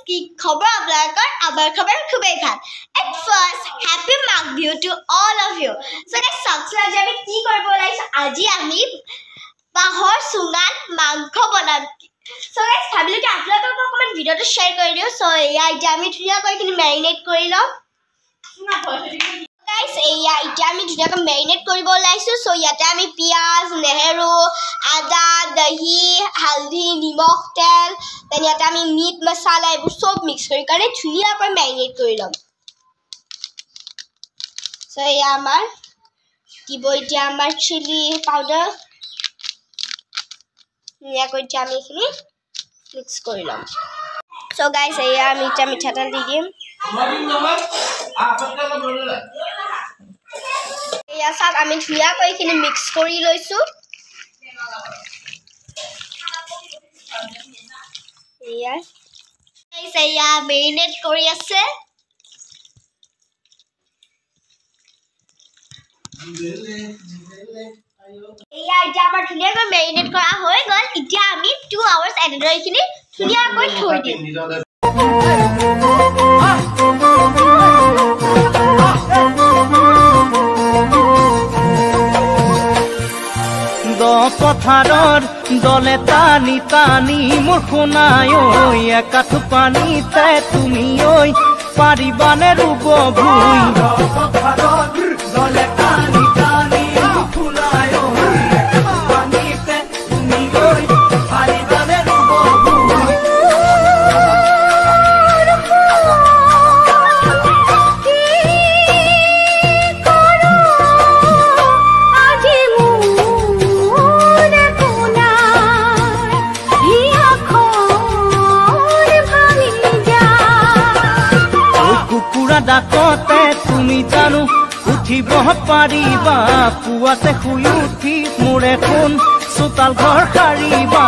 কি খবৰ আপোনালোকৰ আমাৰ খবৰ খুবেই ভাল at first happy Magh Bihu to all of you so guys চাওকচোন আজি আমি কি কৰিব ওলাইছো আজি আমি বাহৰ চুঙাত মাংস বনাম so guys ভাবিলো কি আপোনালোকক অকমান ভিডিওটো শেয়াৰ কৰি দিও so এয়া এতিয়া আমি ধুনীয়াকৈ কিনি মেৰিনেট কৰি লম guys এয়া এতিয়া আমি ধুনীয়াকৈ মেৰিনেট কৰিব ওলাইছো so ইয়াতে আমি পিয়াজ নেহেৰু আদা দহি হালধি নিমখ তেল then ইয়াতে আমি মিট মছলা এইবোৰ সব মিক্স কৰি কাৰণে ধুনীয়াকৈ মেৰিনেট কৰি লম so এয়া আমাৰ দিব এতিয়া আমাৰ চিলি পাউডাৰ ধুনীয়াকৈ এতিয়া আমি এইখিনি মিক্স কৰি লম so guys এয়া আমি এতিয়া মিঠাতেল দি দিম এয়া সব আমি ধুনীয়াকৈ এইখিনি মিক্স কৰি লৈছো এয়া guys এয়া মেৰিনেট কৰি আছে এয়া এতিয়া আমাৰ ধুনীয়াকৈ মেৰিনেট কৰা হৈ গ'ল এতিয়া আমি 2 hours এনেদৰে এইখিনি ধুনীয়াকৈ থৈ দিম পথাৰৰ দলে টানি টানি মোৰ শুনায় একাঠ পানীতে তুমি ঐ পাৰিবানে ৰুব ভুই দলে টানি টানি মোৰ শুনায় একাঠ পানীতে তুমি ঐ পাৰিবানে ৰুব ভুই ডাকতে তুমি জানো উঠিব পাৰিবা পুৱাতে শুই উঠি মোৰ এখন চোতাল ঘৰ সাৰিবা